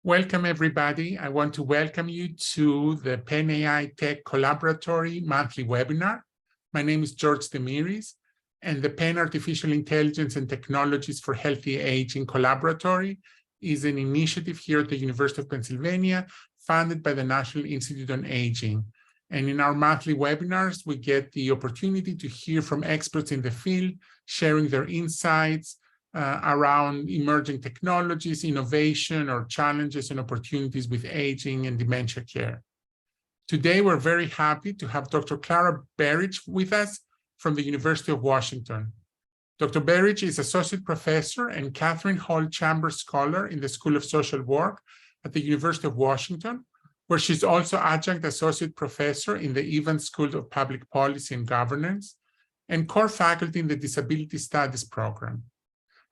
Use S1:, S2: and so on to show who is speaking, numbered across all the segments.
S1: Welcome, everybody. I want to welcome you to the Penn AI Tech Collaboratory monthly webinar. My name is George Demiris, and the Penn Artificial Intelligence and Technologies for Healthy Aging Collaboratory is an initiative here at the University of Pennsylvania funded by the National Institute on Aging. And in our monthly webinars, we get the opportunity to hear from experts in the field, sharing their insights, around emerging technologies, innovation, or challenges and opportunities with aging and dementia care. Today, we're very happy to have Dr. Clara Berridge with us from the University of Washington. Dr. Berridge is Associate Professor and Katherine Hall Chambers Scholar in the School of Social Work at the University of Washington, where she's also Adjunct Associate Professor in the Evans School of Public Policy and Governance and core faculty in the Disability Studies program.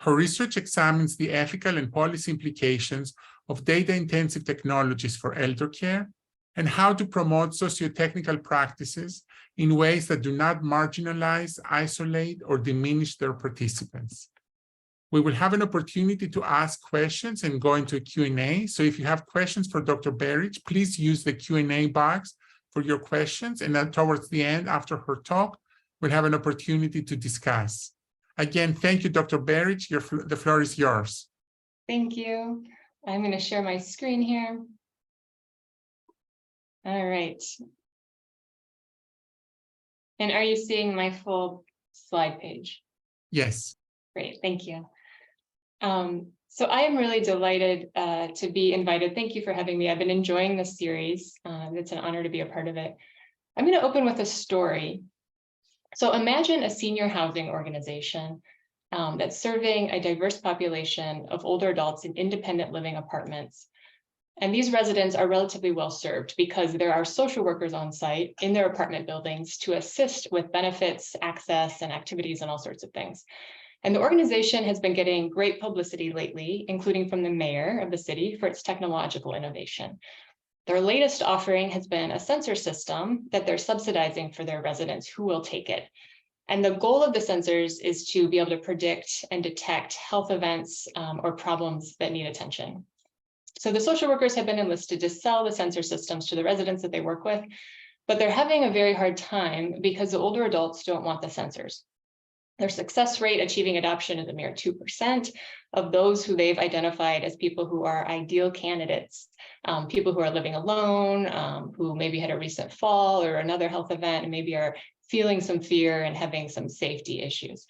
S1: Her research examines the ethical and policy implications of data-intensive technologies for elder care and how to promote sociotechnical practices in ways that do not marginalize, isolate, or diminish their participants. We will have an opportunity to ask questions and go into a Q&A. So if you have questions for Dr. Berridge, please use the Q&A box for your questions. And then towards the end, after her talk, we'll have an opportunity to discuss. Again, thank you, Dr. Berridge. The floor is yours.
S2: Thank you. I'm going to share my screen here. All right. And are you seeing my full slide page? Yes. Great, thank you. So I am really delighted to be invited. Thank you for having me. I've been enjoying this series. It's an honor to be a part of it. I'm going to open with a story. So imagine a senior housing organization that's serving a diverse population of older adults in independent living apartments. And these residents are relatively well served because there are social workers on site in their apartment buildings to assist with benefits, access, and activities and all sorts of things. And the organization has been getting great publicity lately, including from the mayor of the city for its technological innovation. Their latest offering has been a sensor system that they're subsidizing for their residents who will take it. And the goal of the sensors is to be able to predict and detect health events or problems that need attention. So the social workers have been enlisted to sell the sensor systems to the residents that they work with, but they're having a very hard time because the older adults don't want the sensors. Their success rate achieving adoption is a mere 2% of those who they've identified as people who are ideal candidates, people who are living alone, who maybe had a recent fall or another health event and maybe are feeling some fear and having some safety issues.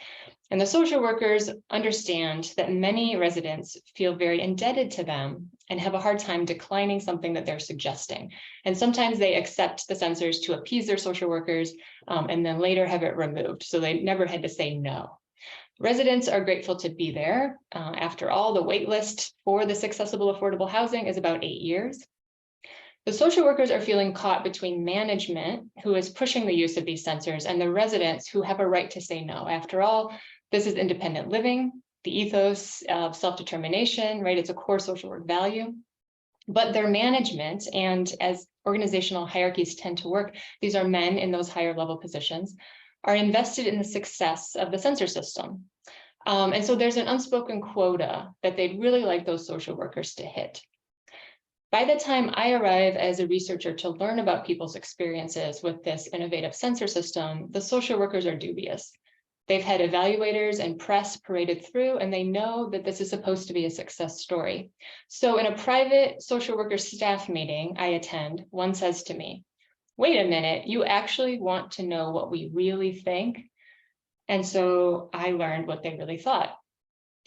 S2: And the social workers understand that many residents feel very indebted to them and have a hard time declining something that they're suggesting. And sometimes they accept the sensors to appease their social workers and then later have it removed. So they never had to say no. Residents are grateful to be there. After all, the wait list for this accessible, affordable housing is about 8 years. The social workers are feeling caught between management, who is pushing the use of these sensors, and the residents who have a right to say no. After all, this is independent living, the ethos of self-determination, right? It's a core social work value. But their management, and as organizational hierarchies tend to work, these are men in those higher level positions, are invested in the success of the sensor system. And so there's an unspoken quota that they'd really like those social workers to hit. By the time I arrive as a researcher to learn about people's experiences with this innovative sensor system, the social workers are dubious. They've had evaluators and press paraded through, and they know that this is supposed to be a success story. So in a private social worker staff meeting I attend, one says to me, "Wait a minute, you actually want to know what we really think?" And so I learned what they really thought.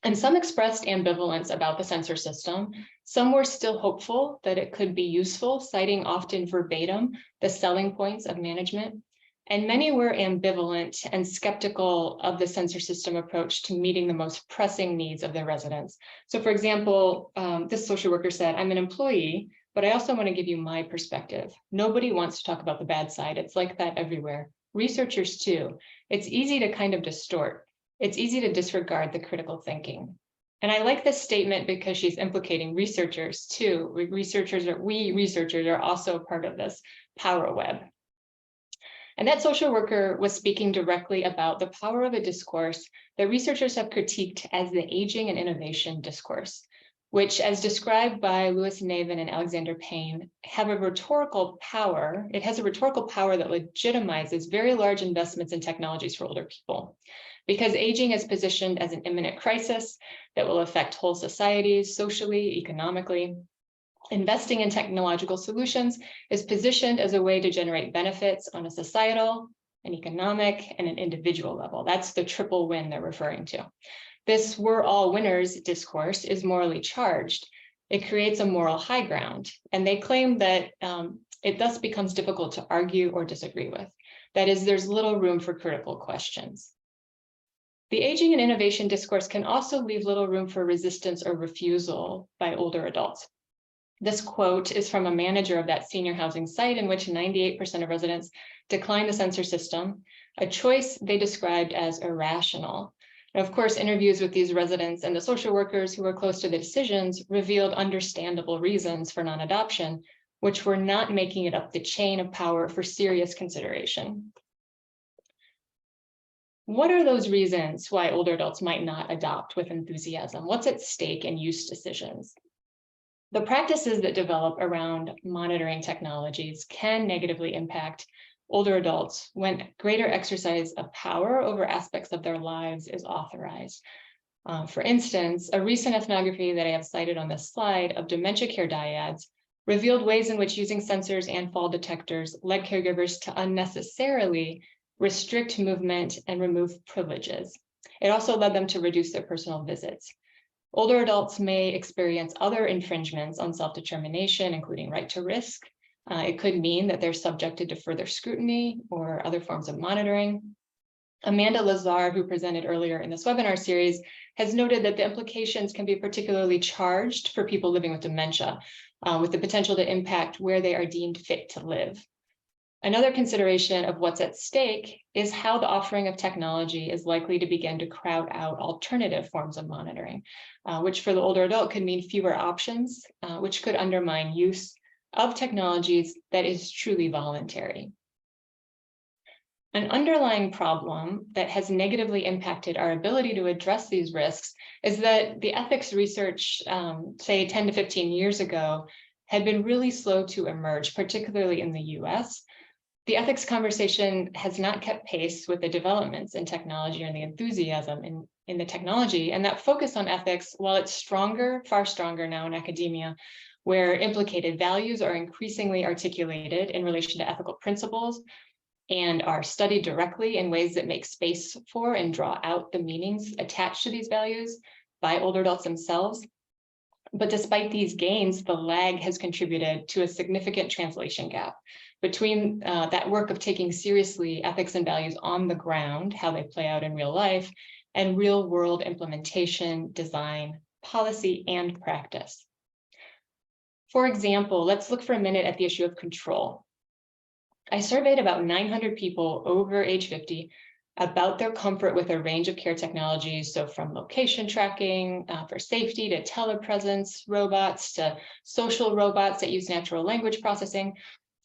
S2: And some expressed ambivalence about the sensor system. Some were still hopeful that it could be useful, citing often verbatim the selling points of management. And many were ambivalent and skeptical of the sensor system approach to meeting the most pressing needs of their residents. So for example, this social worker said, "I'm an employee, but I also want to give you my perspective. Nobody wants to talk about the bad side. It's like that everywhere. Researchers too. It's easy to kind of distort. It's easy to disregard the critical thinking." And I like this statement because she's implicating researchers too. We researchers are also part of this power web. And that social worker was speaking directly about the power of a discourse that researchers have critiqued as the aging and innovation discourse. which, as described by Louis Navin and Alexander Payne, have a rhetorical power. It has a rhetorical power that legitimizes very large investments in technologies for older people. Because aging is positioned as an imminent crisis that will affect whole societies, socially, economically, investing in technological solutions is positioned as a way to generate benefits on a societal, an economic, and an individual level. That's the triple win they're referring to. This "we're all winners" discourse is morally charged. It creates a moral high ground, and they claim that it thus becomes difficult to argue or disagree with. That is, there's little room for critical questions. The aging and innovation discourse can also leave little room for resistance or refusal by older adults. This quote is from a manager of that senior housing site in which 98% of residents declined the sensor system, a choice they described as irrational. And of course, interviews with these residents and the social workers who were close to the decisions revealed understandable reasons for non-adoption, which were not making it up the chain of power for serious consideration. What are those reasons why older adults might not adopt with enthusiasm? What's at stake in use decisions? The practices that develop around monitoring technologies can negatively impact older adults when greater exercise of power over aspects of their lives is authorized. For instance, a recent ethnography that I have cited on this slide of dementia care dyads revealed ways in which using sensors and fall detectors led caregivers to unnecessarily restrict movement and remove privileges. It also led them to reduce their personal visits. Older adults may experience other infringements on self-determination, including right to risk. It could mean that they're subjected to further scrutiny or other forms of monitoring. Amanda Lazar, who presented earlier in this webinar series, has noted that the implications can be particularly charged for people living with dementia, with the potential to impact where they are deemed fit to live. Another consideration of what's at stake is how the offering of technology is likely to begin to crowd out alternative forms of monitoring, which for the older adult could mean fewer options, which could undermine use of technologies that is truly voluntary. An underlying problem that has negatively impacted our ability to address these risks is that the ethics research, say 10 to 15 years ago, had been really slow to emerge, particularly in the US. The ethics conversation has not kept pace with the developments in technology and the enthusiasm in the technology. And that focus on ethics, while it's stronger, far stronger now in academia, where implicated values are increasingly articulated in relation to ethical principles and are studied directly in ways that make space for and draw out the meanings attached to these values by older adults themselves. But despite these gains, the lag has contributed to a significant translation gap between that work of taking seriously ethics and values on the ground, how they play out in real life, and real world implementation, design, policy, and practice. For example, let's look for a minute at the issue of control. I surveyed about 900 people over age 50 about their comfort with a range of care technologies. So from location tracking for safety to telepresence robots to social robots that use natural language processing.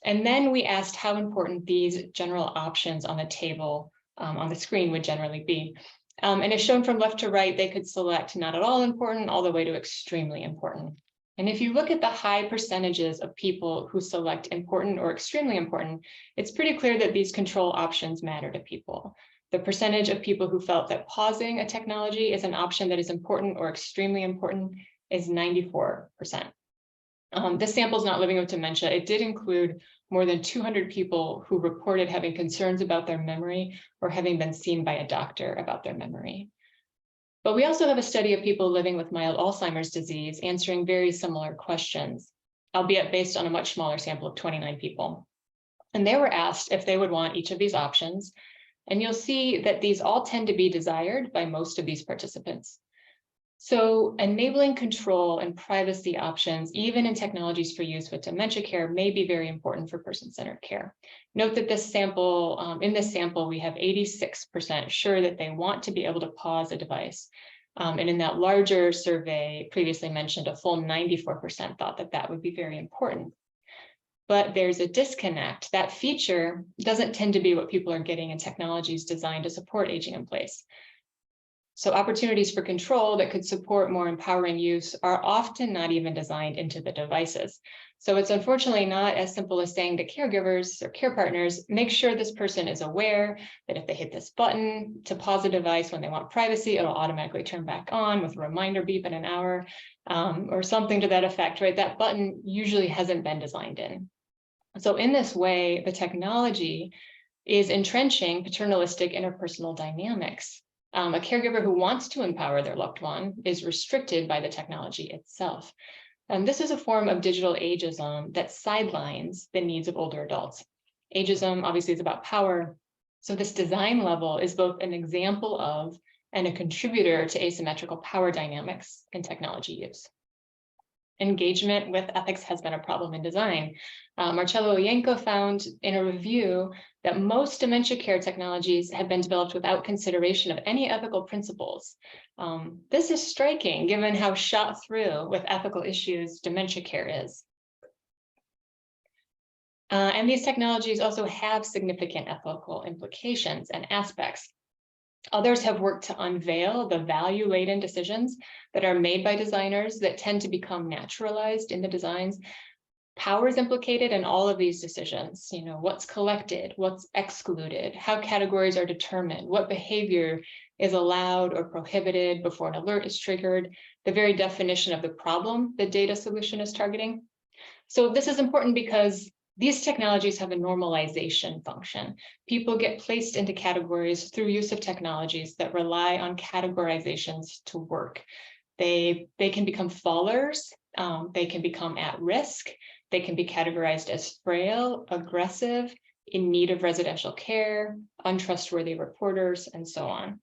S2: And then we asked how important these general options on the table on the screen would generally be. And as shown from left to right, they could select not at all important all the way to extremely important. And if you look at the high percentages of people who select important or extremely important, it's pretty clear that these control options matter to people. The percentage of people who felt that pausing a technology is an option that is important or extremely important is 94%. This sample is not living with dementia. It did include more than 200 people who reported having concerns about their memory or having been seen by a doctor about their memory. But we also have a study of people living with mild Alzheimer's disease answering very similar questions, albeit based on a much smaller sample of 29 people. And they were asked if they would want each of these options. And you'll see that these all tend to be desired by most of these participants. So enabling control and privacy options, even in technologies for use with dementia care, may be very important for person-centered care. Note that this sample, in this sample, we have 86% sure that they want to be able to pause a device. And in that larger survey previously mentioned, a full 94% thought that that would be very important. But there's a disconnect. That feature doesn't tend to be what people are getting in technologies designed to support aging in place. So opportunities for control that could support more empowering use are often not even designed into the devices. So it's unfortunately not as simple as saying to caregivers or care partners, make sure this person is aware that if they hit this button to pause a device when they want privacy, it'll automatically turn back on with a reminder beep in an hour, or something to that effect, right? That button usually hasn't been designed in. So in this way, the technology is entrenching paternalistic interpersonal dynamics. A caregiver who wants to empower their loved one is restricted by the technology itself. This is a form of digital ageism that sidelines the needs of older adults. Ageism obviously is about power. So this design level is both an example of and a contributor to asymmetrical power dynamics in technology use. Engagement with ethics has been a problem in design. Marcello Yanko found in a review that most dementia care technologies have been developed without consideration of any ethical principles. This is striking given how shot through with ethical issues dementia care is. And these technologies also have significant ethical implications and aspects. Others have worked to unveil the value-laden decisions that are made by designers that tend to become naturalized in the designs. Power is implicated in all of these decisions. You know, what's collected, what's excluded, how categories are determined, what behavior is allowed or prohibited before an alert is triggered, the very definition of the problem the data solution is targeting. So this is important because these technologies have a normalization function. People get placed into categories through use of technologies that rely on categorizations to work. They can become fallers, they can become at risk, they can be categorized as frail, aggressive, in need of residential care, untrustworthy reporters, and so on.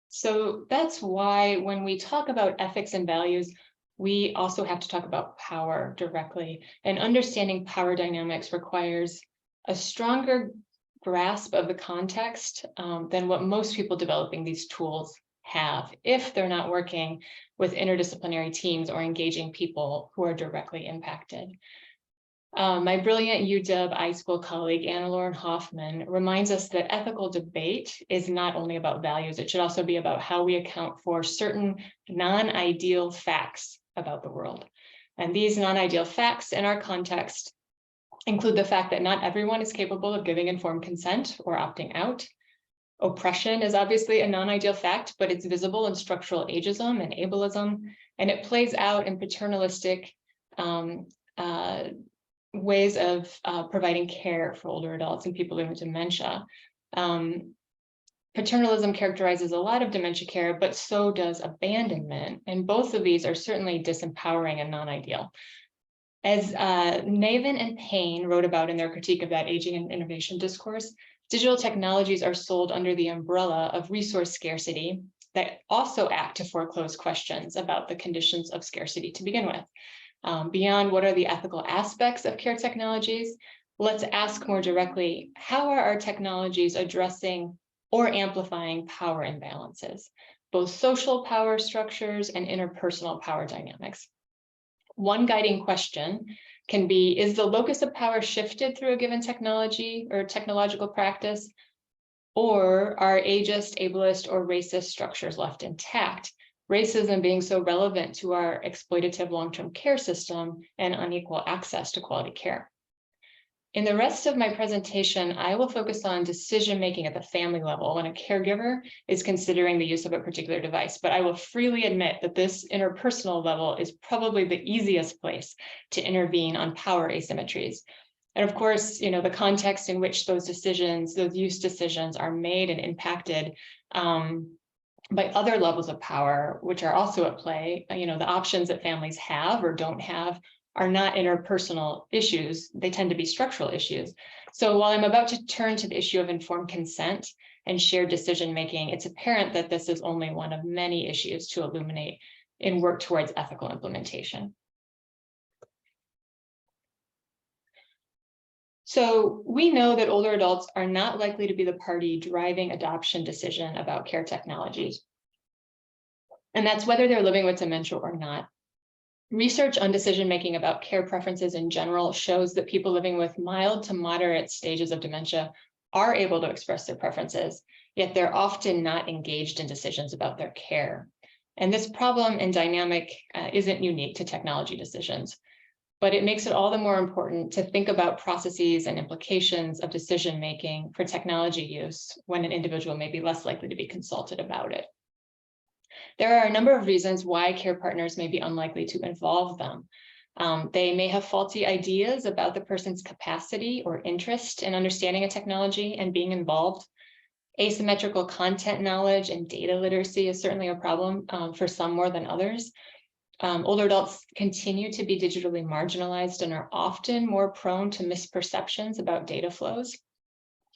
S2: So that's why when we talk about ethics and values, we also have to talk about power directly, and understanding power dynamics requires a stronger grasp of the context than what most people developing these tools have, if they're not working with interdisciplinary teams or engaging people who are directly impacted. My brilliant UW iSchool colleague, Anna-Lauren Hoffman, reminds us that ethical debate is not only about values, it should also be about how we account for certain non-ideal facts about the world. And these non-ideal facts in our context include the fact that not everyone is capable of giving informed consent or opting out. Oppression is obviously a non-ideal fact, but it's visible in structural ageism and ableism, and it plays out in paternalistic ways of providing care for older adults and people living with dementia. Paternalism characterizes a lot of dementia care, but so does abandonment. And both of these are certainly disempowering and non-ideal. As Navin and Payne wrote about in their critique of that aging and innovation discourse, digital technologies are sold under the umbrella of resource scarcity that also act to foreclose questions about the conditions of scarcity to begin with. Beyond what are the ethical aspects of care technologies, let's ask more directly, how are our technologies addressing or amplifying power imbalances, both social power structures and interpersonal power dynamics? One guiding question can be, is the locus of power shifted through a given technology or technological practice, or are ageist, ableist, or racist structures left intact? Racism being so relevant to our exploitative long-term care system and unequal access to quality care. In the rest of my presentation, I will focus on decision-making at the family level when a caregiver is considering the use of a particular device, but I will freely admit that this interpersonal level is probably the easiest place to intervene on power asymmetries. And of course, you know, the context in which those decisions, those use decisions are made and impacted by other levels of power, which are also at play. You know, the options that families have or don't have are not interpersonal issues. They tend to be structural issues. So while I'm about to turn to the issue of informed consent and shared decision-making, it's apparent that this is only one of many issues to illuminate in work towards ethical implementation. So we know that older adults are not likely to be the party driving adoption decision about care technologies. And that's whether they're living with dementia or not. Research on decision-making about care preferences in general shows that people living with mild to moderate stages of dementia are able to express their preferences, yet they're often not engaged in decisions about their care. And this problem and dynamic isn't unique to technology decisions, but it makes it all the more important to think about processes and implications of decision-making for technology use when an individual may be less likely to be consulted about it. There are a number of reasons why care partners may be unlikely to involve them. They may have faulty ideas about the person's capacity or interest in understanding a technology and being involved. Asymmetrical content knowledge and data literacy is certainly a problem for some more than others. Older adults continue to be digitally marginalized and are often more prone to misperceptions about data flows.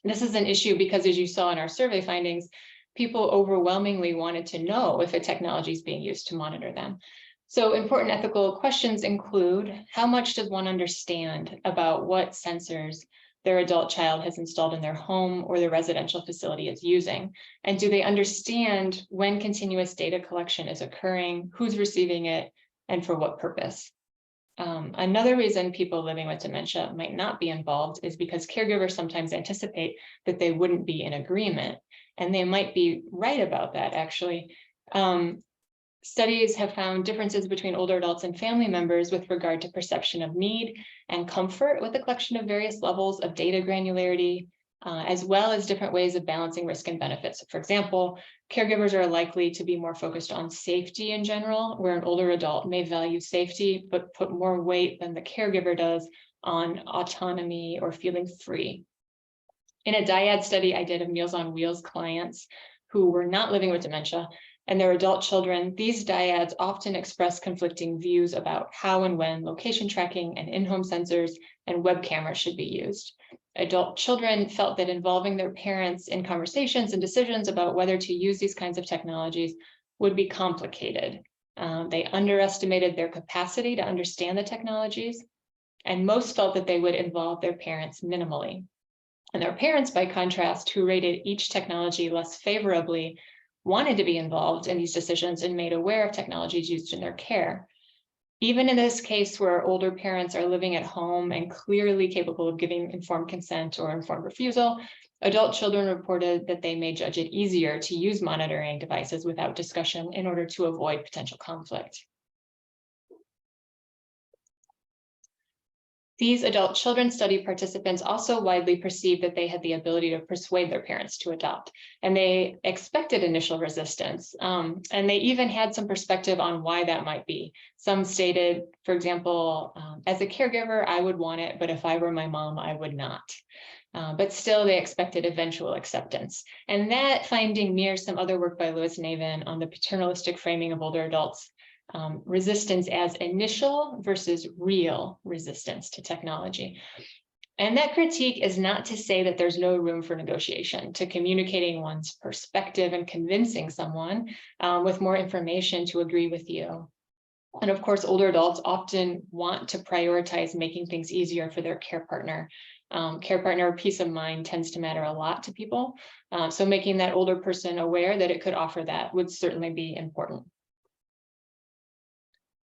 S2: This is an issue because, as you saw in our survey findings, people overwhelmingly wanted to know if a technology is being used to monitor them. So important ethical questions include, how much does one understand about what sensors their adult child has installed in their home or the residential facility is using? And do they understand when continuous data collection is occurring, who's receiving it, and for what purpose? Another reason people living with dementia might not be involved is because caregivers sometimes anticipate that they wouldn't be in agreement, and they might be right about that, actually. Studies have found differences between older adults and family members with regard to perception of need and comfort with the collection of various levels of data granularity, as well as different ways of balancing risk and benefits. For example, caregivers are likely to be more focused on safety in general, where an older adult may value safety, but put more weight than the caregiver does on autonomy or feeling free. In a dyad study I did of Meals on Wheels clients who were not living with dementia and their adult children, these dyads often express conflicting views about how and when location tracking and in-home sensors and web cameras should be used. Adult children felt that involving their parents in conversations and decisions about whether to use these kinds of technologies would be complicated. They underestimated their capacity to understand the technologies, and most felt that they would involve their parents minimally. And their parents, by contrast, who rated each technology less favorably, wanted to be involved in these decisions and made aware of technologies used in their care. Even in this case where older parents are living at home and clearly capable of giving informed consent or informed refusal, adult children reported that they may judge it easier to use monitoring devices without discussion in order to avoid potential conflict. These adult children study participants also widely perceived that they had the ability to persuade their parents to adopt, and they expected initial resistance. And they even had some perspective on why that might be. Some stated, for example, as a caregiver, I would want it, but if I were my mom, I would not. But still, they expected eventual acceptance. And that finding mirrors some other work by Louis Navin on the paternalistic framing of older adults. Resistance as initial versus real resistance to technology. And that critique is not to say that there's no room for negotiation, to communicating one's perspective and convincing someone with more information to agree with you. And of course, older adults often want to prioritize making things easier for their care partner. Care partner peace of mind tends to matter a lot to people. So making that older person aware that it could offer that would certainly be important.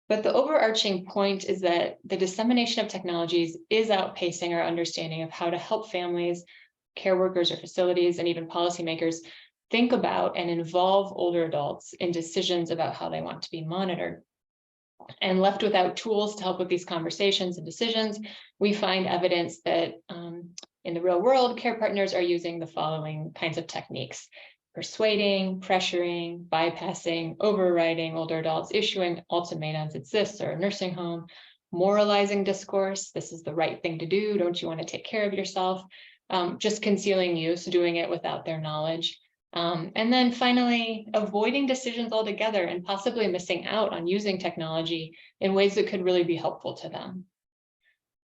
S2: But the overarching point is that the dissemination of technologies is outpacing our understanding of how to help families, care workers or facilities, and even policymakers think about and involve older adults in decisions about how they want to be monitored. And left without tools to help with these conversations and decisions, we find evidence that in the real world, care partners are using the following kinds of techniques: persuading, pressuring, bypassing, overriding older adults, issuing ultimatums, it's this or a nursing home, moralizing discourse, this is the right thing to do, don't you want to take care of yourself, just concealing use, doing it without their knowledge. And then finally, avoiding decisions altogether and possibly missing out on using technology in ways that could really be helpful to them.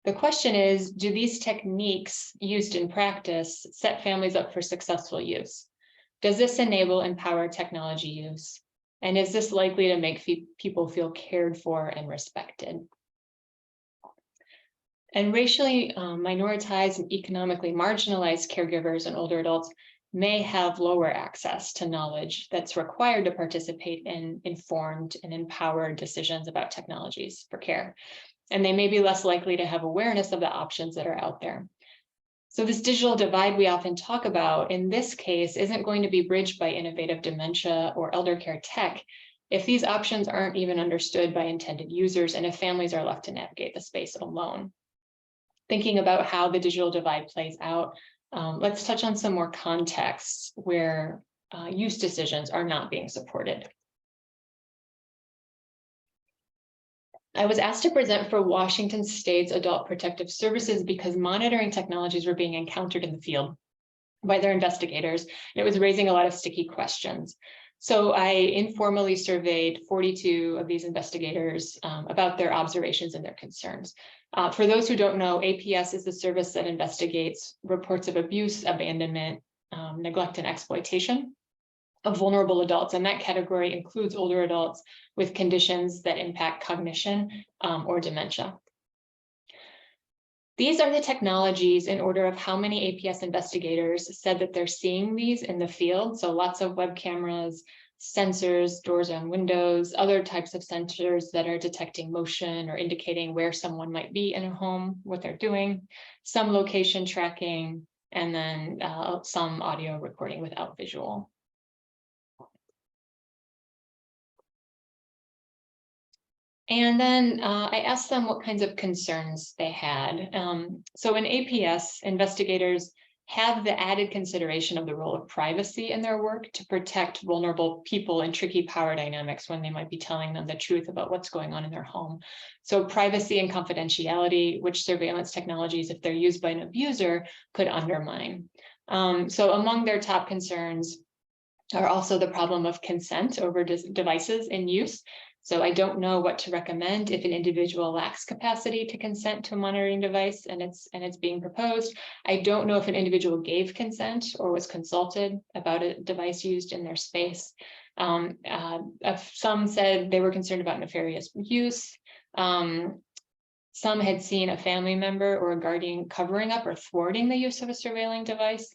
S2: The question is, do these techniques used in practice set families up for successful use? Does this enable empowered technology use? And is this likely to make people feel cared for and respected? And racially minoritized and economically marginalized caregivers and older adults may have lower access to knowledge that's required to participate in informed and empowered decisions about technologies for care. And they may be less likely to have awareness of the options that are out there. So this digital divide we often talk about in this case isn't going to be bridged by innovative dementia or elder care tech if these options aren't even understood by intended users and if families are left to navigate the space alone. Thinking about how the digital divide plays out, let's touch on some more contexts where use decisions are not being supported. I was asked to present for Washington State's Adult Protective Services because monitoring technologies were being encountered in the field by their investigators, and it was raising a lot of sticky questions. So I informally surveyed 42 of these investigators about their observations and their concerns. For those who don't know, APS is the service that investigates reports of abuse, abandonment, neglect, and exploitation of vulnerable adults, and that category includes older adults with conditions that impact cognition or dementia. These are the technologies in order of how many APS investigators said that they're seeing these in the field. So lots of web cameras, sensors, doors and windows, other types of sensors that are detecting motion or indicating where someone might be in a home, what they're doing, some location tracking, and then some audio recording without visual. And then I asked them what kinds of concerns they had. So in APS, investigators have the added consideration of the role of privacy in their work to protect vulnerable people in tricky power dynamics when they might be telling them the truth about what's going on in their home. So privacy and confidentiality, which surveillance technologies, if they're used by an abuser, could undermine. So among their top concerns are also the problem of consent over devices in use. So I don't know what to recommend if an individual lacks capacity to consent to a monitoring device and it's being proposed. I don't know if an individual gave consent or was consulted about a device used in their space. Some said they were concerned about nefarious use. Some had seen a family member or a guardian covering up or thwarting the use of a surveilling device.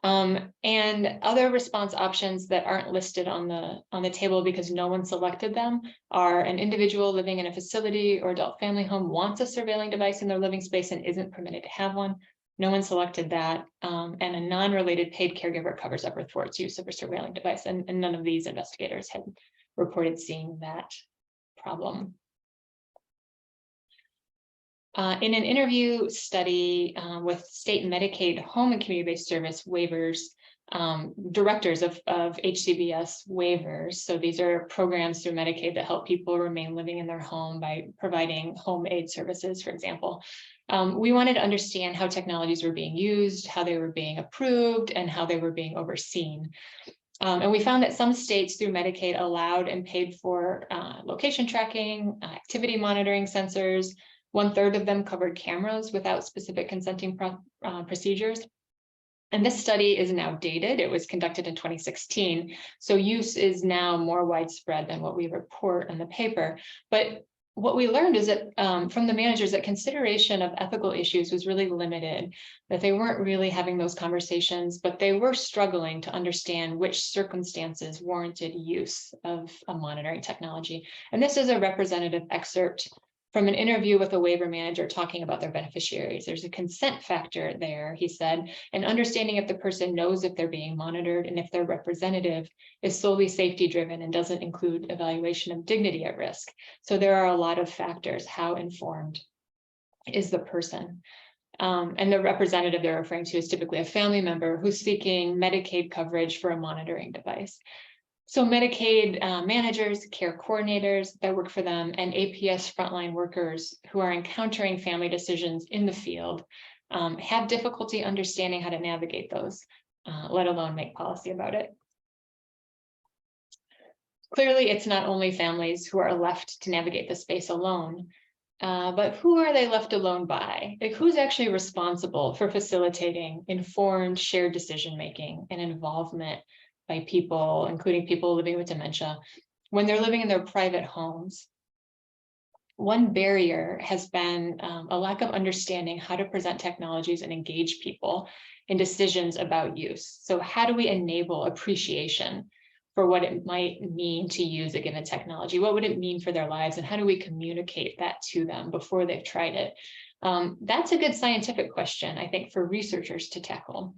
S2: And other response options that aren't listed on the table because no one selected them are an individual living in a facility or adult family home wants a surveilling device in their living space and isn't permitted to have one. No one selected that. And a non-related paid caregiver covers up or thwarts use of a surveilling device. And none of these investigators had reported seeing that problem. In an interview study with state Medicaid home and community-based service waivers, directors of HCBS waivers, so these are programs through Medicaid that help people remain living in their home by providing home aid services, for example. We wanted to understand how technologies were being used, how they were being approved, and how they were being overseen. And we found that some states through Medicaid allowed and paid for location tracking, activity monitoring sensors. 1/3 of them covered cameras without specific consenting procedures. And this study is now dated. It was conducted in 2016. So use is now more widespread than what we report in the paper. But what we learned is that from the managers that consideration of ethical issues was really limited, that they weren't really having those conversations, but they were struggling to understand which circumstances warranted use of a monitoring technology. And this is a representative excerpt from an interview with a waiver manager talking about their beneficiaries. There's a consent factor there, he said, and understanding if the person knows if they're being monitored and if their representative is solely safety driven and doesn't include evaluation of dignity at risk. So there are a lot of factors. How informed is the person? And the representative they're referring to is typically a family member who's seeking Medicaid coverage for a monitoring device. So Medicaid managers, care coordinators that work for them, and APS frontline workers who are encountering family decisions in the field have difficulty understanding how to navigate those, let alone make policy about it. Clearly, it's not only families who are left to navigate the space alone, but who are they left alone by? Like, who's actually responsible for facilitating informed shared decision-making and involvement by people, including people living with dementia, when they're living in their private homes? One barrier has been a lack of understanding how to present technologies and engage people in decisions about use. So how do we enable appreciation for what it might mean to use a given technology? What would it mean for their lives? And how do we communicate that to them before they've tried it? That's a good scientific question, I think, for researchers to tackle.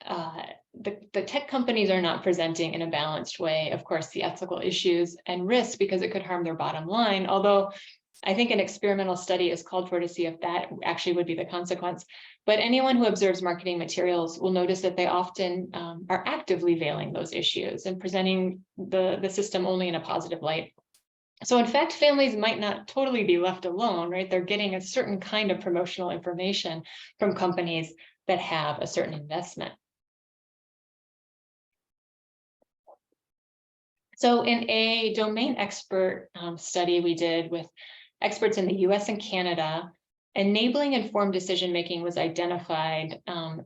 S2: The tech companies are not presenting in a balanced way, of course, the ethical issues and risks because it could harm their bottom line, although I think an experimental study is called for to see if that actually would be the consequence. But anyone who observes marketing materials will notice that they often are actively veiling those issues and presenting the system only in a positive light. So in fact, families might not totally be left alone, right? They're getting a certain kind of promotional information from companies that have a certain investment. So in a domain expert study we did with experts in the US and Canada, enabling informed decision-making was identified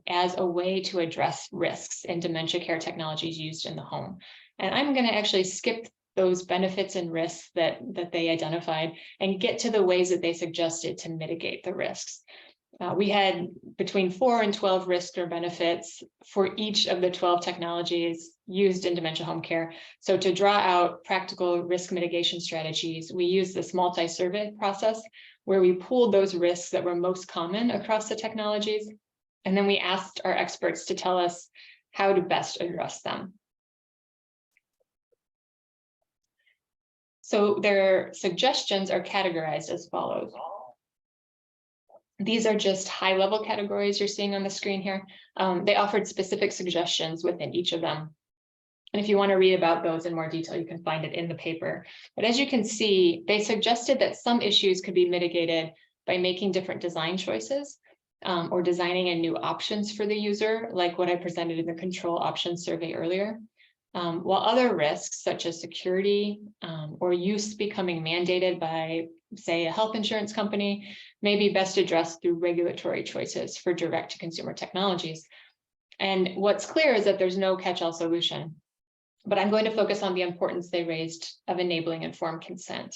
S2: as a way to address risks in dementia care technologies used in the home. And I'm going to actually skip those benefits and risks that they identified and get to the ways that they suggested to mitigate the risks. We had between 4 and 12 risks or benefits for each of the 12 technologies used in dementia home care. So to draw out practical risk mitigation strategies, we used this multi-survey process where we pooled those risks that were most common across the technologies. And then we asked our experts to tell us how to best address them. So their suggestions are categorized as follows. These are just high-level categories you're seeing on the screen here. They offered specific suggestions within each of them. And if you want to read about those in more detail, you can find it in the paper. But as you can see, they suggested that some issues could be mitigated by making different design choices or designing in new options for the user, like what I presented in the control options survey earlier. While other risks, such as security or use becoming mandated by, say, a health insurance company, may be best addressed through regulatory choices for direct-to-consumer technologies. And what's clear is that there's no catch-all solution. But I'm going to focus on the importance they raised of enabling informed consent.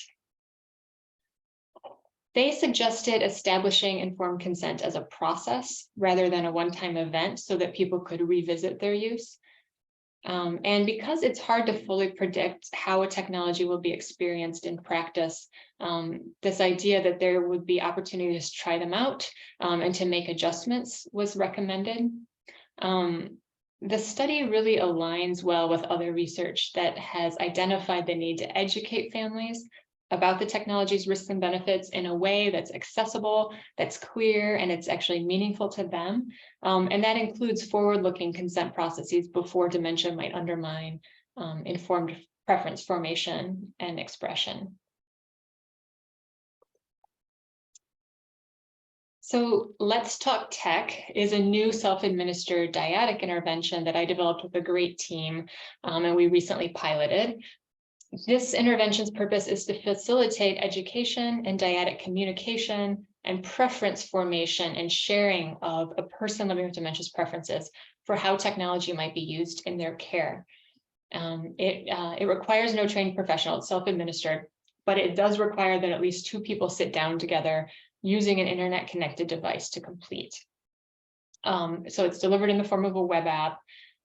S2: They suggested establishing informed consent as a process rather than a one-time event so that people could revisit their use. And because it's hard to fully predict how a technology will be experienced in practice, this idea that there would be opportunities to try them out and to make adjustments was recommended. The study really aligns well with other research that has identified the need to educate families about the technology's risks and benefits in a way that's accessible, that's clear, and it's actually meaningful to them. And that includes forward-looking consent processes before dementia might undermine informed preference formation and expression. So Let's Talk Tech is a new self-administered dyadic intervention that I developed with a great team, and we recently piloted. This intervention's purpose is to facilitate education and dyadic communication and preference formation and sharing of a person living with dementia's preferences for how technology might be used in their care. It requires no trained professional, it's self-administered, but it does require that at least 2 people sit down together using an internet-connected device to complete. So it's delivered in the form of a web app.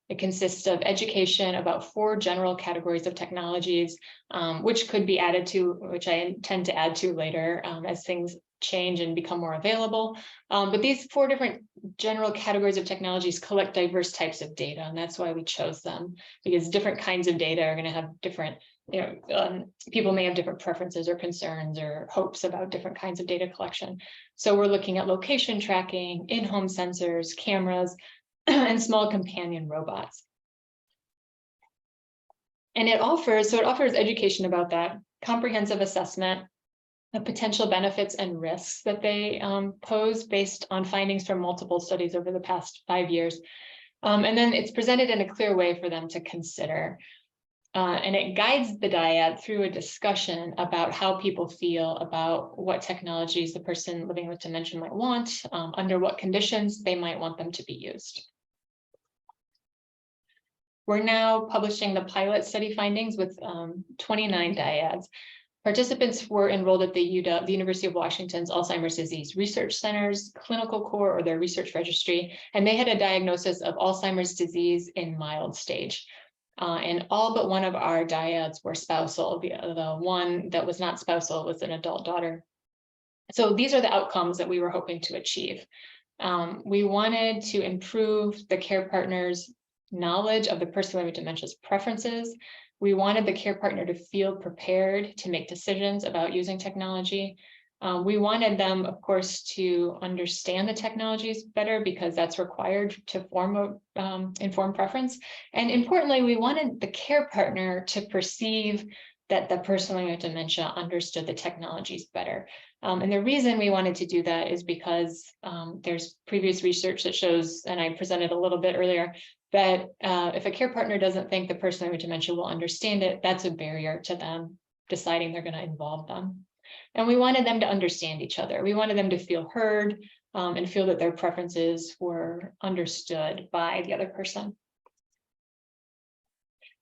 S2: It consists of education about 4 general categories of technologies, which could be added to, which I intend to add to later as things change and become more available. But these 4 different general categories of technologies collect diverse types of data, and that's why we chose them, because different kinds of data are going to have different, people may have different preferences or concerns or hopes about different kinds of data collection. So we're looking at location tracking, in-home sensors, cameras, and small companion robots. And it offers education about that, comprehensive assessment of potential benefits and risks that they pose based on findings from multiple studies over the past 5 years. And then it's presented in a clear way for them to consider. And it guides the dyad through a discussion about how people feel about what technologies the person living with dementia might want, under what conditions they might want them to be used. We're now publishing the pilot study findings with 29 dyads. Participants were enrolled at the University of Washington's Alzheimer's Disease Research Center's clinical core or their research registry, and they had a diagnosis of Alzheimer's disease in mild stage. And all but one of our dyads were spousal. The one that was not spousal was an adult daughter. So these are the outcomes that we were hoping to achieve. We wanted to improve the care partner's knowledge of the person living with dementia's preferences. We wanted the care partner to feel prepared to make decisions about using technology. We wanted them, of course, to understand the technologies better because that's required to form a informed preference. And importantly, we wanted the care partner to perceive that the person living with dementia understood the technologies better. And the reason we wanted to do that is because there's previous research that shows, and I presented a little bit earlier, that if a care partner doesn't think the person living with dementia will understand it, that's a barrier to them deciding they're going to involve them. And we wanted them to understand each other. We wanted them to feel heard and feel that their preferences were understood by the other person.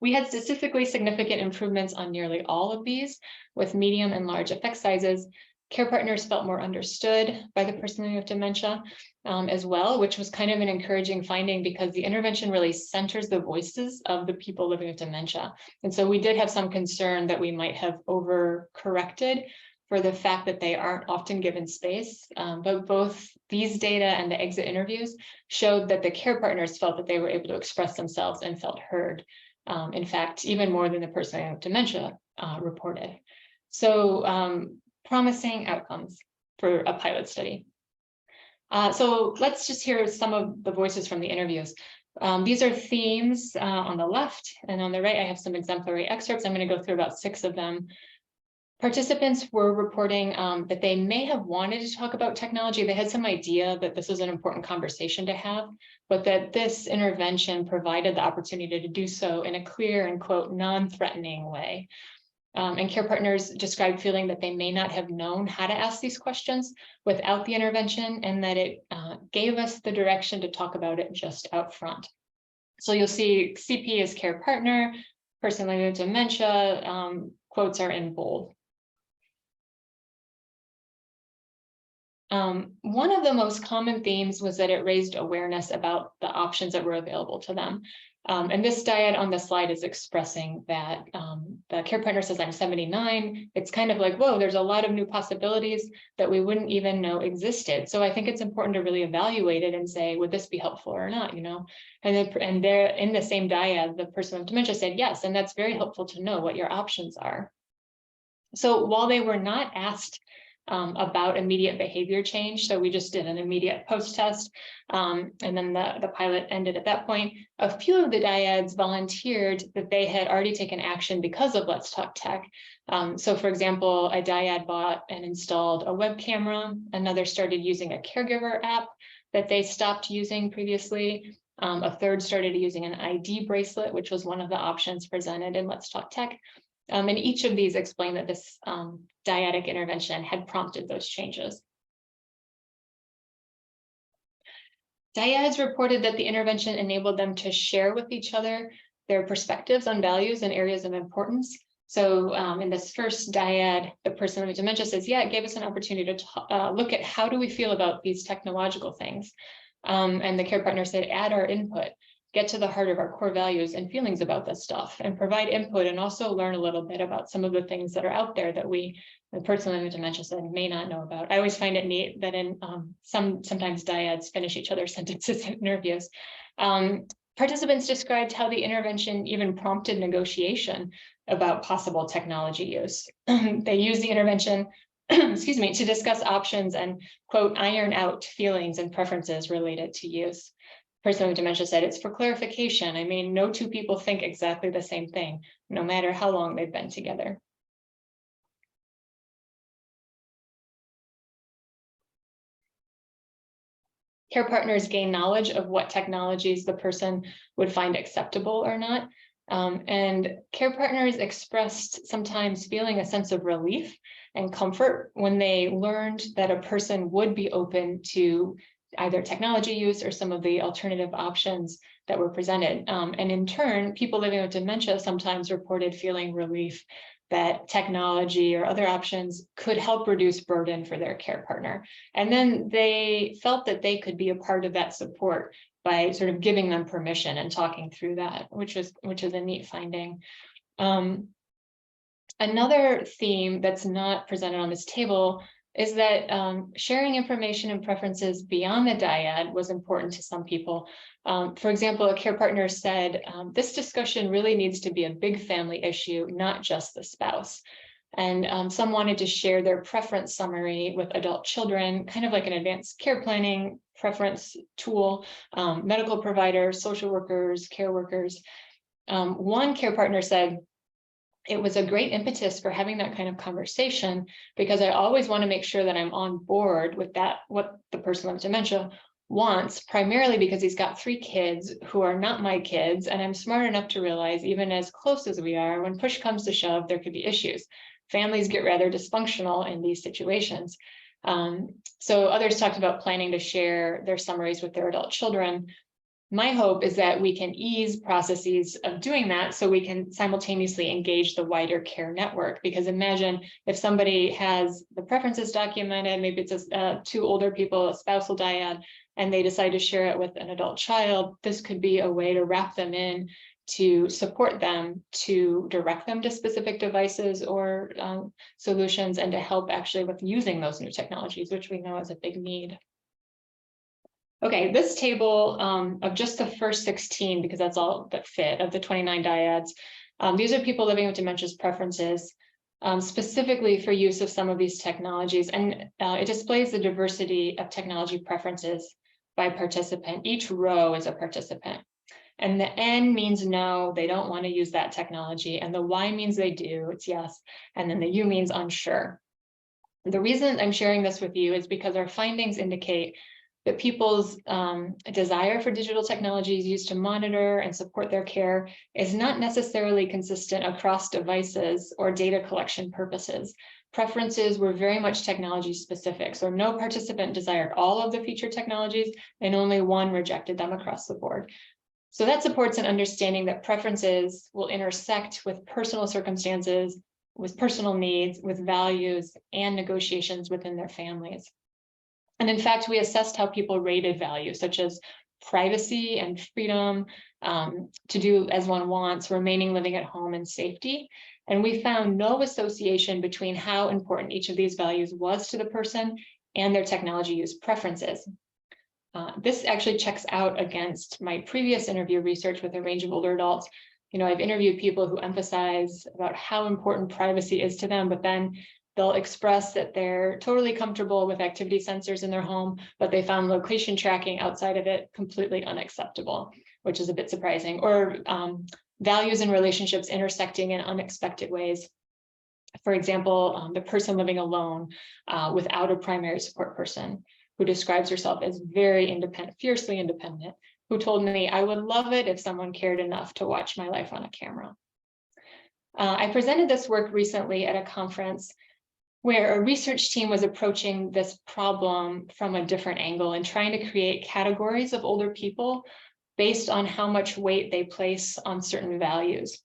S2: We had statistically significant improvements on nearly all of these, with medium and large effect sizes. Care partners felt more understood by the person living with dementia as well, which was kind of an encouraging finding because the intervention really centers the voices of the people living with dementia. And so we did have some concern that we might have overcorrected for the fact that they aren't often given space. But both these data and the exit interviews showed that the care partners felt that they were able to express themselves and felt heard. In fact, even more than the person with dementia reported. So promising outcomes for a pilot study. So let's just hear some of the voices from the interviews. These are themes on the left, and on the right, I have some exemplary excerpts. I'm going to go through about 6 of them. Participants were reporting that they may have wanted to talk about technology. They had some idea that this was an important conversation to have, but that this intervention provided the opportunity to do so in a clear and, quote, non-threatening way. And care partners described feeling that they may not have known how to ask these questions without the intervention, and that it gave us the direction to talk about it just out front. So you'll see CP as care partner, person living with dementia, quotes are in bold. One of the most common themes was that it raised awareness about the options that were available to them. And this dyad on the slide is expressing that the care partner says, I'm 79. It's kind of like, whoa, there's a lot of new possibilities that we wouldn't even know existed. So I think it's important to really evaluate it and say, would this be helpful or not, you know? And there in the same dyad, the person with dementia said, yes, and that's very helpful to know what your options are. So while they were not asked about immediate behavior change. So we just did an immediate post-test, and then the pilot ended at that point. A few of the dyads volunteered that they had already taken action because of Let's Talk Tech. So for example, a dyad bought and installed a web camera. Another started using a caregiver app that they stopped using previously. A third started using an ID bracelet, which was one of the options presented in Let's Talk Tech. And each of these explain that this dyadic intervention had prompted those changes. Dyads reported that the intervention enabled them to share with each other their perspectives on values and areas of importance. So in this first dyad, the person with dementia says, yeah, it gave us an opportunity to look at how do we feel about these technological things. And the care partner said, add our input. Get to the heart of our core values and feelings about this stuff and provide input, and also learn a little bit about some of the things that are out there that we, the person living with dementia said, may not know about. I always find it neat that in sometimes dyads finish each other's sentences in interviews. Participants described how the intervention even prompted negotiation about possible technology use. They used the intervention excuse me, to discuss options and, quote, iron out feelings and preferences related to use. Person with dementia said, it's for clarification. I mean, no two people think exactly the same thing, no matter how long they've been together. Care partners gain knowledge of what technologies the person would find acceptable or not. And care partners expressed sometimes feeling a sense of relief and comfort when they learned that a person would be open to either technology use or some of the alternative options that were presented. And in turn, people living with dementia sometimes reported feeling relief that technology or other options could help reduce burden for their care partner. And then they felt that they could be a part of that support by sort of giving them permission and talking through that, which is a neat finding. Another theme that's not presented on this table is that sharing information and preferences beyond the dyad was important to some people. For example, a care partner said, this discussion really needs to be a big family issue, not just the spouse. And some wanted to share their preference summary with adult children, kind of like an advanced care planning preference tool, medical providers, social workers, care workers. One care partner said, it was a great impetus for having that kind of conversation, because I always want to make sure that I'm on board with that, what the person with dementia wants, primarily because he's got 3 kids who are not my kids. And I'm smart enough to realize, even as close as we are, when push comes to shove, there could be issues. Families get rather dysfunctional in these situations. So others talked about planning to share their summaries with their adult children. My hope is that we can ease processes of doing that so we can simultaneously engage the wider care network. Because imagine if somebody has the preferences documented, maybe it's 2 older people, a spousal dyad, and they decide to share it with an adult child. This could be a way to wrap them in, to support them, to direct them to specific devices or solutions, and to help actually with using those new technologies, which we know is a big need. Okay, this table of just the first 16, because that's all that fit, of the 29 dyads, these are people living with dementia's preferences, specifically for use of some of these technologies. And it displays the diversity of technology preferences by participant. Each row is a participant. And the N means no, they don't want to use that technology. And the Y means they do, it's yes. And then the U means unsure. The reason I'm sharing this with you is because our findings indicate that people's desire for digital technologies used to monitor and support their care is not necessarily consistent across devices or data collection purposes. Preferences were very much technology specific, so no participant desired all of the feature technologies and only one rejected them across the board. So that supports an understanding that preferences will intersect with personal circumstances, with personal needs, with values, and negotiations within their families. And in fact, we assessed how people rated values, such as privacy and freedom, to do as one wants, remaining living at home, and safety. And we found no association between how important each of these values was to the person and their technology use preferences. This actually checks out against my previous interview research with a range of older adults. You know, I've interviewed people who emphasize about how important privacy is to them, but then they'll express that they're totally comfortable with activity sensors in their home, but they found location tracking outside of it completely unacceptable, which is a bit surprising. Or values and relationships intersecting in unexpected ways. For example, the person living alone without a primary support person, who describes herself as very independent, fiercely independent, who told me, I would love it if someone cared enough to watch my life on a camera. I presented this work recently at a conference where a research team was approaching this problem from a different angle and trying to create categories of older people based on how much weight they place on certain values.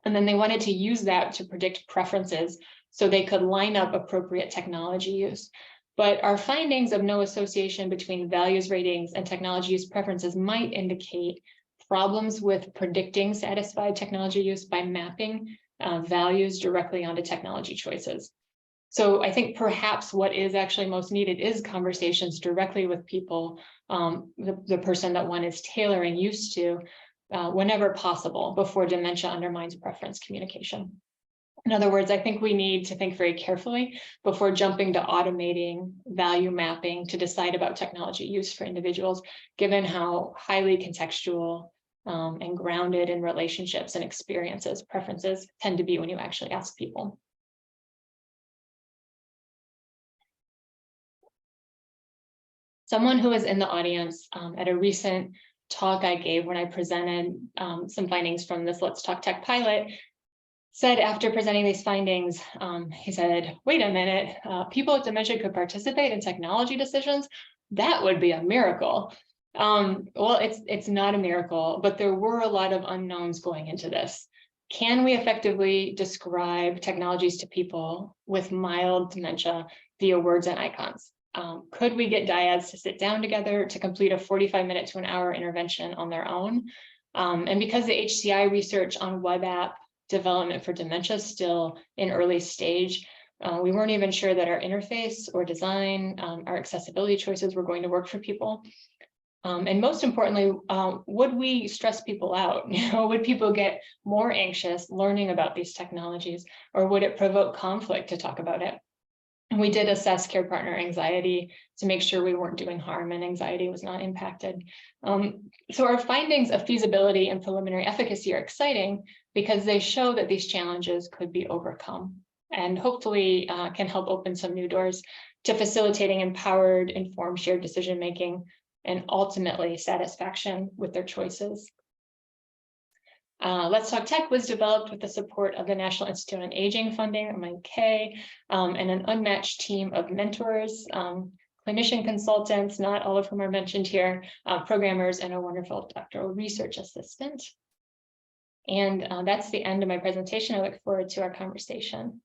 S2: And then they wanted to use that to predict preferences so they could line up appropriate technology use. But our findings of no association between values ratings and technology use preferences might indicate problems with predicting satisfied technology use by mapping values directly onto technology choices. So I think perhaps what is actually most needed is conversations directly with people, the person that one is tailoring use to, whenever possible, before dementia undermines preference communication. In other words, I think we need to think very carefully before jumping to automating value mapping to decide about technology use for individuals, given how highly contextual and grounded in relationships and experiences preferences tend to be when you actually ask people. Someone who was in the audience at a recent talk I gave when I presented some findings from this Let's Talk Tech pilot said after presenting these findings, he said, wait a minute, people with dementia could participate in technology decisions? That would be a miracle. Well, it's not a miracle, but there were a lot of unknowns going into this. Can we effectively describe technologies to people with mild dementia via words and icons? Could we get dyads to sit down together to complete a 45-minute to an hour intervention on their own? And because the HCI research on web app development for dementia is still in early stage, We weren't even sure that our interface or design, our accessibility choices were going to work for people. And most importantly, would we stress people out? Would people get more anxious learning about these technologies, or would it provoke conflict to talk about it? And we did assess care partner anxiety to make sure we weren't doing harm and anxiety was not impacted. So our findings of feasibility and preliminary efficacy are exciting because they show that these challenges could be overcome, and hopefully can help open some new doors to facilitating empowered, informed, shared decision-making, and ultimately satisfaction with their choices. Let's Talk Tech was developed with the support of the National Institute on Aging funding, MIK, and an unmatched team of mentors, clinician consultants, not all of whom are mentioned here, programmers, and a wonderful doctoral research assistant. And that's the end of my presentation. I look forward to our conversation.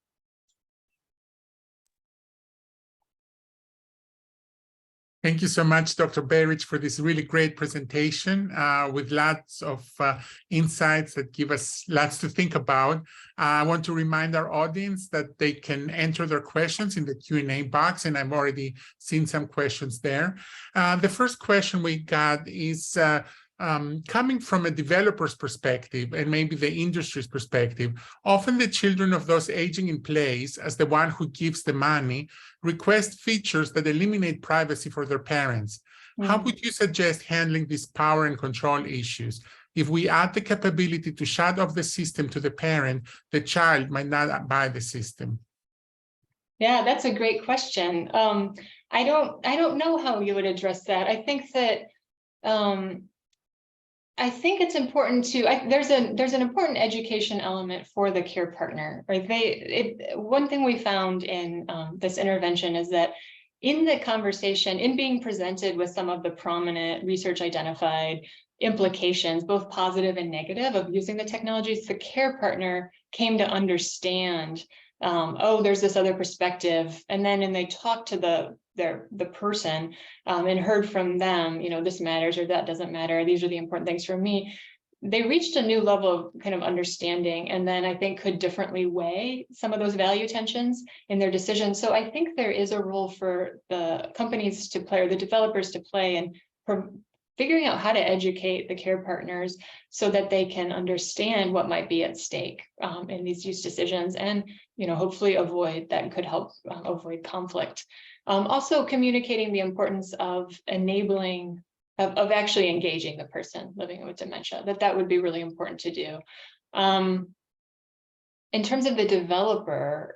S1: Thank you so much, Dr. Berridge, for this really great presentation with lots of insights that give us lots to think about. I want to remind our audience that they can enter their questions in the Q&A box, and I've already seen some questions there. The first question we got is coming from a developer's perspective and maybe the industry's perspective. Often the children of those aging in place, as the one who gives the money, request features that eliminate privacy for their parents. How would you suggest handling these power and control issues? If we add the capability to shut off the system to the parent, the child might not buy the system.
S2: Yeah, that's a great question. I don't know how you would address that. I think that I think it's important to, there's an important education element for the care partner, right? One thing we found in this intervention is that in the conversation, in being presented with some of the prominent research identified implications, both positive and negative, of using the technologies, the care partner came to understand, oh, there's this other perspective. And then they talked to the person and heard from them, this matters or that doesn't matter. These are the important things for me. They reached a new level of kind of understanding, and then I think could differently weigh some of those value tensions in their decisions. So I think there is a role for the companies to play, or the developers to play, and figuring out how to educate the care partners so that they can understand what might be at stake in these use decisions, and hopefully that could help avoid conflict. Also communicating the importance of enabling, of actually engaging the person living with dementia, that would be really important to do. In terms of the developer,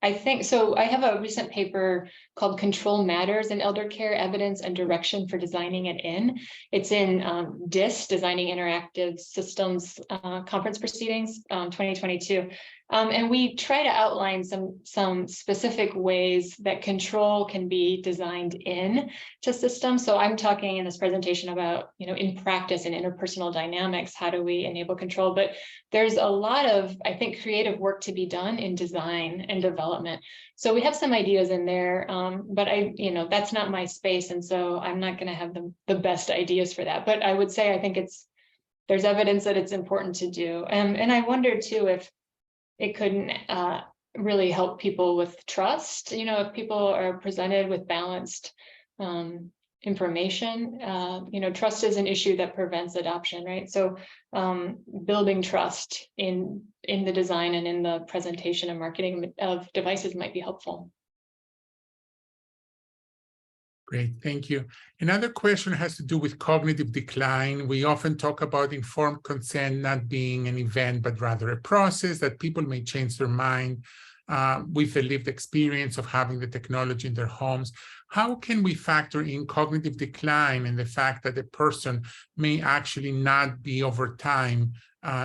S2: I think, so I have a recent paper called Control Matters in Elder Care, Evidence and Direction for Designing it In. It's in DIS, Designing Interactive Systems Conference Proceedings, 2022. And we try to outline some specific ways that control can be designed in to systems. So I'm talking in this presentation about, in practice and interpersonal dynamics, how do we enable control? But there's a lot of, I think, creative work to be done in design and development. So we have some ideas in there, but that's not my space. And so I'm not going to have the best ideas for that. But I would say, I think there's evidence that it's important to do. And I wonder too, if it couldn't really help people with trust. If people are presented with balanced information, trust is an issue that prevents adoption, right? So building trust in the design and in the presentation and marketing of devices might be helpful.
S1: Great, thank you. Another question has to do with cognitive decline. We often talk about informed consent not being an event, but rather a process that people may change their mind with the lived experience of having the technology in their homes. How can we factor in cognitive decline and the fact that a person may actually not be over time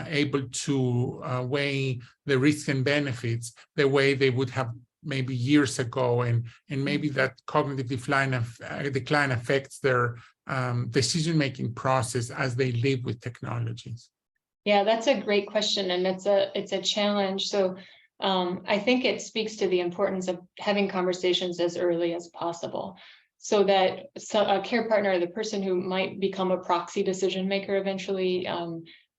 S1: able to weigh the risks and benefits the way they would have maybe years ago, and maybe that cognitive decline affects their decision-making process as they live with technologies?
S2: Yeah, that's a great question, and it's a challenge. So I think it speaks to the importance of having conversations as early as possible, so that a care partner, the person who might become a proxy decision maker eventually,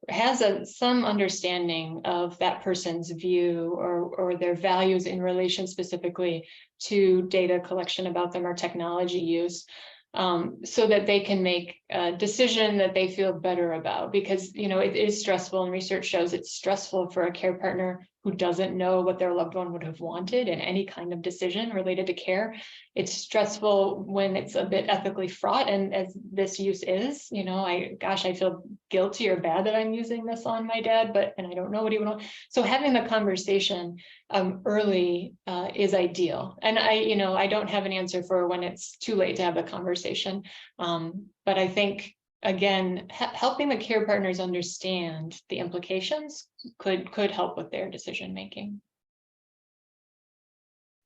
S2: has some understanding of that person's view or their values in relation specifically to data collection about them or technology use, so that they can make a decision that they feel better about. Because, you know, it is stressful, and research shows it's stressful for a care partner who doesn't know what their loved one would have wanted in any kind of decision related to care. It's stressful when it's a bit ethically fraught, and as this use is, you know, I feel guilty or bad that I'm using this on my dad, and I don't know what he would want. So having the conversation early is ideal. And I don't have an answer for when it's too late to have the conversation. But I think, again, helping the care partners understand the implications could help with their decision making.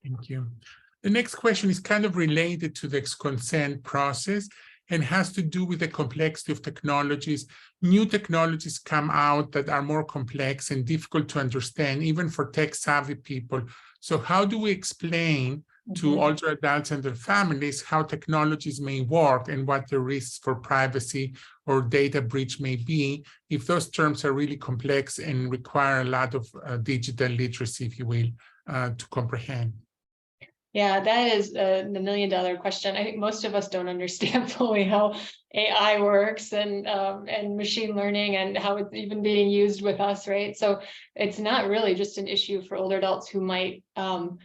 S1: Thank you. The next question is kind of related to the consent process and has to do with the complexity of technologies. New technologies come out that are more complex and difficult to understand, even for tech-savvy people. So how do we explain to older adults and their families how technologies may work and what the risks for privacy or data breach may be if those terms are really complex and require a lot of digital literacy, if you will, to comprehend?
S2: Yeah, that is the million-dollar question. I think most of us don't understand fully how AI works and machine learning and how it's even being used with us, right? So it's not really just an issue for older adults who might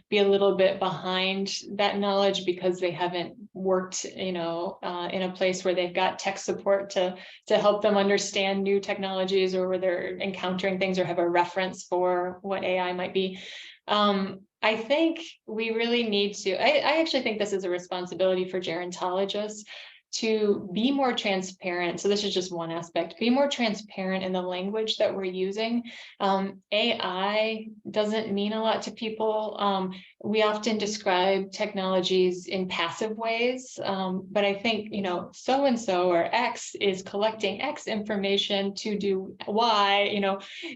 S2: be a little bit behind that knowledge because they haven't worked, in a place where they've got tech support to help them understand new technologies, or where they're encountering things or have a reference for what AI might be. I think we really need to, I actually think this is a responsibility for gerontologists to be more transparent. So this is just one aspect, be more transparent in the language that we're using. AI doesn't mean a lot to people. We often describe technologies in passive ways, but I think, so-and-so or X is collecting X information to do Y,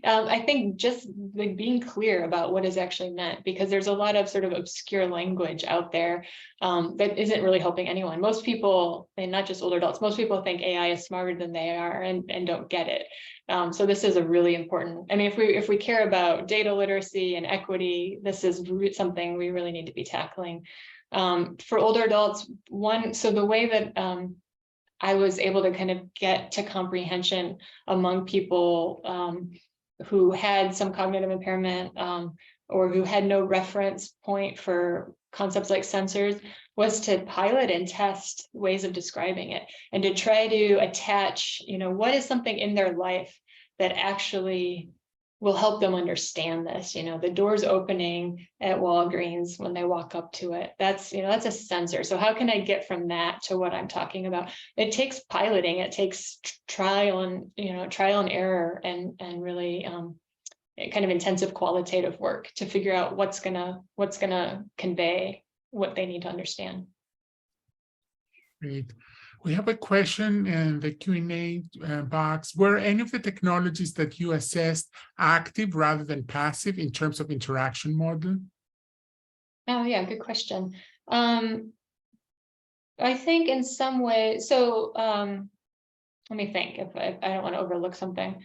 S2: I think just like being clear about what is actually meant, because there's a lot of sort of obscure language out there that isn't really helping anyone. Most people, and not just older adults, most people think AI is smarter than they are and don't get it. So this is a really important, if we care about data literacy and equity, this is something we really need to be tackling. For older adults, so the way that I was able to kind of get to comprehension among people who had some cognitive impairment or who had no reference point for concepts like sensors was to pilot and test ways of describing it, and to try to attach, what is something in their life that actually will help them understand this. The doors opening at Walgreens when they walk up to it, that's a sensor. So how can I get from that to what I'm talking about? It takes piloting, it takes trial and error and really kind of intensive qualitative work to figure out what's gonna convey what they need to understand.
S1: Great. We have a question in the Q&A box. Were any of the technologies that you assessed active rather than passive in terms of interaction model?
S2: Oh yeah, good question. I think in some way, so let me think if I don't want to overlook something.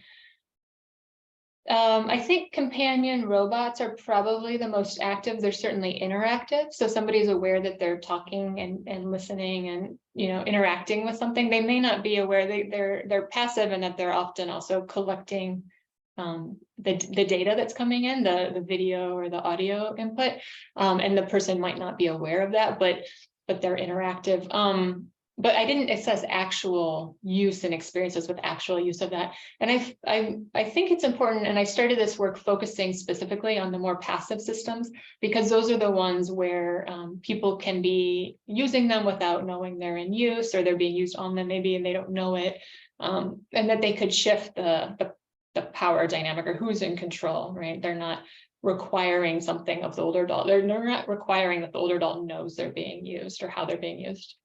S2: I think companion robots are probably the most active. They're certainly interactive. So somebody's aware that they're talking and listening and, interacting with something. They may not be aware they're passive, and that they're often also collecting the data that's coming in, the video or the audio input. And the person might not be aware of that, but they're interactive. But I didn't assess actual use and experiences with actual use of that. And I think it's important, and I started this work focusing specifically on the more passive systems, because those are the ones where people can be using them without knowing they're in use, or they're being used on them maybe and they don't know it, and that they could shift the power dynamic, or who's in control, right? They're not requiring something of the older adult. They're not requiring that the older adult knows they're being used or how they're being used.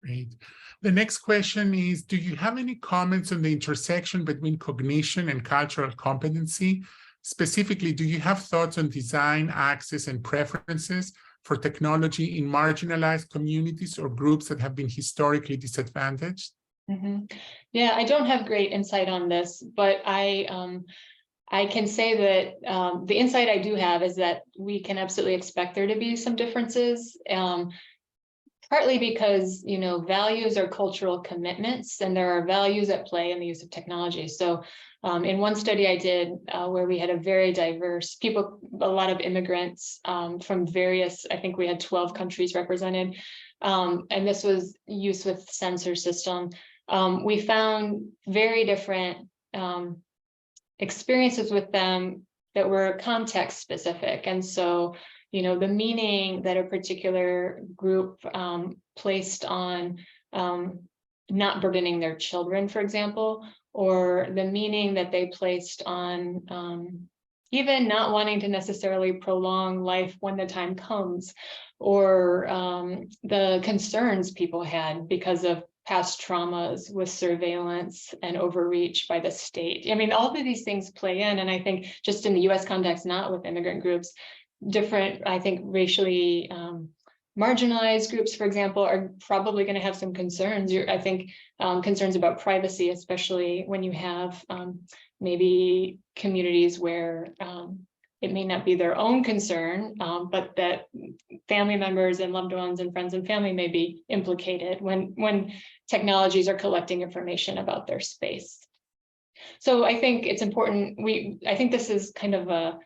S1: Great. The next question is, do you have any comments on the intersection between cognition and cultural competency? Specifically, do you have thoughts on design, access, and preferences for technology in marginalized communities or groups that have been historically disadvantaged?
S2: Yeah, I don't have great insight on this, but I can say that the insight I do have is that we can absolutely expect there to be some differences. Partly because, values are cultural commitments, and there are values at play in the use of technology. So in one study I did where we had a very diverse people, a lot of immigrants from various, I think we had 12 countries represented. And this was use with sensor system. We found very different experiences with them that were context specific. And so, the meaning that a particular group placed on not burdening their children, for example, or the meaning that they placed on even not wanting to necessarily prolong life when the time comes, or the concerns people had because of past traumas with surveillance and overreach by the state. I mean, all of these things play in, and I think just in the US context, not with immigrant groups, different, I think, racially marginalized groups, for example, are probably going to have some concerns. I think concerns about privacy, especially when you have maybe communities where it may not be their own concern, but that family members and loved ones and friends and family may be implicated when technologies are collecting information about their space. So I think it's important. I think this is kind of a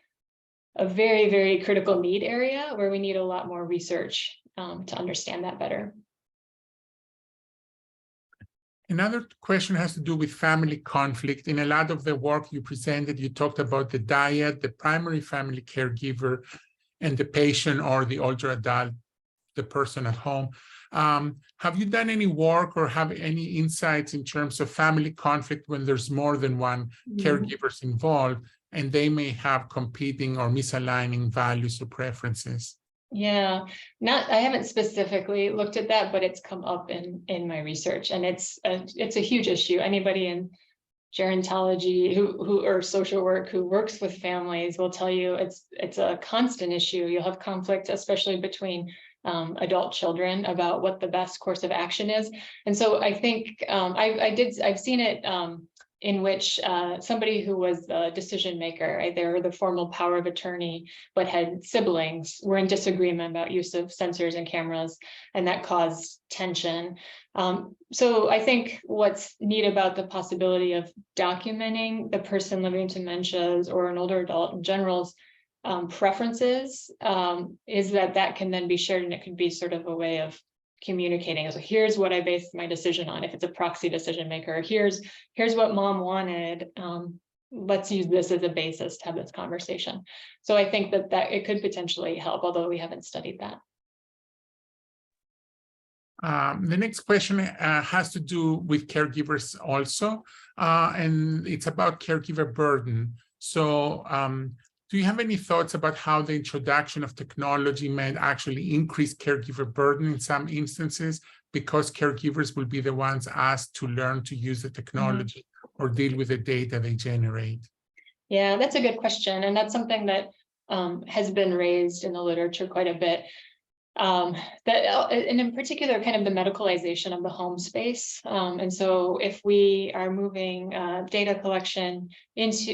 S2: very, very critical need area where we need a lot more research to understand that better.
S1: Another question has to do with family conflict. In a lot of the work you presented, you talked about the dyad, the primary family caregiver, and the patient or the older adult, the person at home. Have you done any work or have any insights in terms of family conflict when there's more than one caregivers involved, and they may have competing or misaligning values or preferences?
S2: Yeah, I haven't specifically looked at that, but it's come up in my research, and it's a huge issue. Anybody in gerontology or social work who works with families will tell you it's a constant issue. You'll have conflict, especially between adult children, about what the best course of action is. And so I think I've seen it in which somebody who was the decision maker, right, they were the formal power of attorney, but had siblings, were in disagreement about use of sensors and cameras, and that caused tension. So I think what's neat about the possibility of documenting the person living with dementias or an older adult in general's preferences is that can then be shared, and it could be sort of a way of communicating. So here's what I based my decision on. If it's a proxy decision maker, here's what mom wanted. Let's use this as a basis to have this conversation. So I think that it could potentially help, although we haven't studied that.
S1: The next question has to do with caregivers also, and it's about caregiver burden. So do you have any thoughts about how the introduction of technology might actually increase caregiver burden in some instances, because caregivers will be the ones asked to learn to use the technology or deal with the data they generate?
S2: Yeah, that's a good question. And that's something that has been raised in the literature quite a bit. And in particular, kind of the medicalization of the home space. And so if we are moving data collection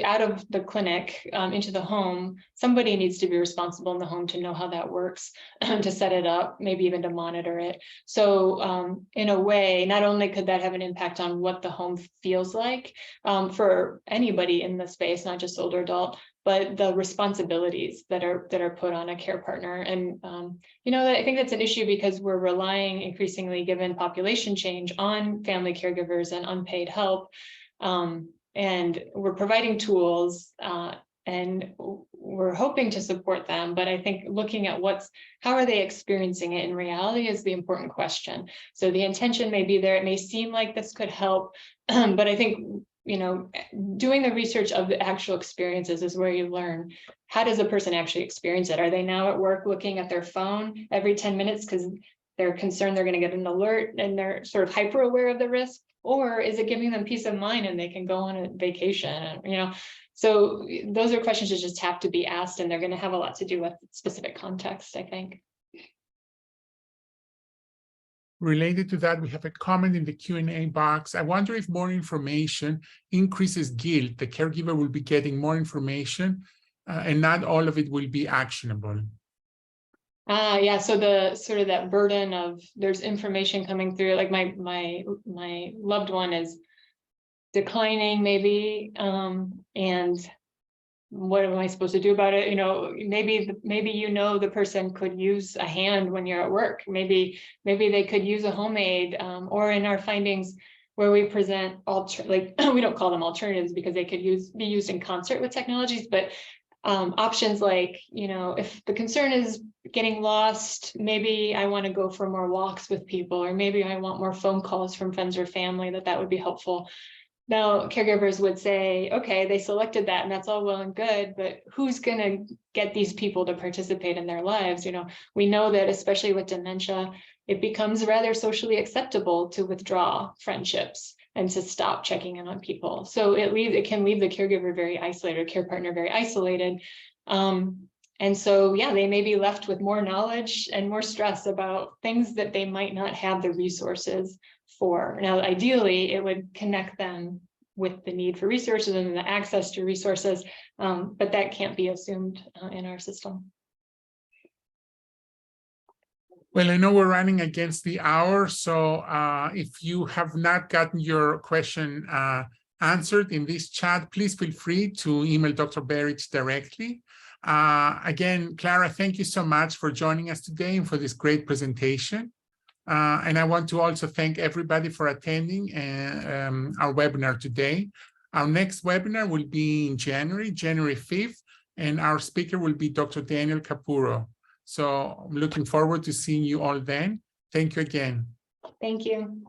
S2: out of the clinic into the home, somebody needs to be responsible in the home to know how that works, to set it up, maybe even to monitor it. So in a way, not only could that have an impact on what the home feels like for anybody in the space, not just older adult, but the responsibilities that are put on a care partner. And I think that's an issue because we're relying increasingly, given population change, on family caregivers and unpaid help. And we're providing tools and we're hoping to support them. But I think looking at how are they experiencing it in reality is the important question. So the intention may be there. It may seem like this could help, but I think doing the research of the actual experiences is where you learn, how does a person actually experience it? Are they now at work looking at their phone every 10 minutes because they're concerned they're going to get an alert and they're sort of hyper aware of the risk? Or is it giving them peace of mind and they can go on a vacation? So those are questions that just have to be asked, and they're going to have a lot to do with specific context, I think.
S1: Related to that, we have a comment in the Q&A box. I wonder if more information increases guilt. The caregiver will be getting more information and not all of it will be actionable.
S2: Yeah, so the sort of that burden of there's information coming through, like my loved one is declining maybe, and what am I supposed to do about it? You know, maybe the person could use a hand when you're at work. Maybe they could use a home aid, or in our findings where we present we don't call them alternatives because they could be used in concert with technologies, but options like, you know, if the concern is getting lost, maybe I want to go for more walks with people, or maybe I want more phone calls from friends or family, that would be helpful. Now, caregivers would say, okay, they selected that and that's all well and good, but who's going to get these people to participate in their lives? You know, we know that especially with dementia, it becomes rather socially acceptable to withdraw friendships and to stop checking in on people. So it can leave the caregiver very isolated, or care partner very isolated. And so, yeah, they may be left with more knowledge and more stress about things that they might not have the resources for. Now, ideally, it would connect them with the need for resources and the access to resources, but that can't be assumed in our system.
S1: Well, I know we're running against the hour, so if you have not gotten your question answered in this chat, please feel free to email Dr. Berridge directly. Again, Clara, thank you so much for joining us today and for this great presentation. And I want to also thank everybody for attending our webinar today. Our next webinar will be in January 5th, and our speaker will be Dr. Daniel Capurro. So I'm looking forward to seeing you all then. Thank you again.
S2: Thank you.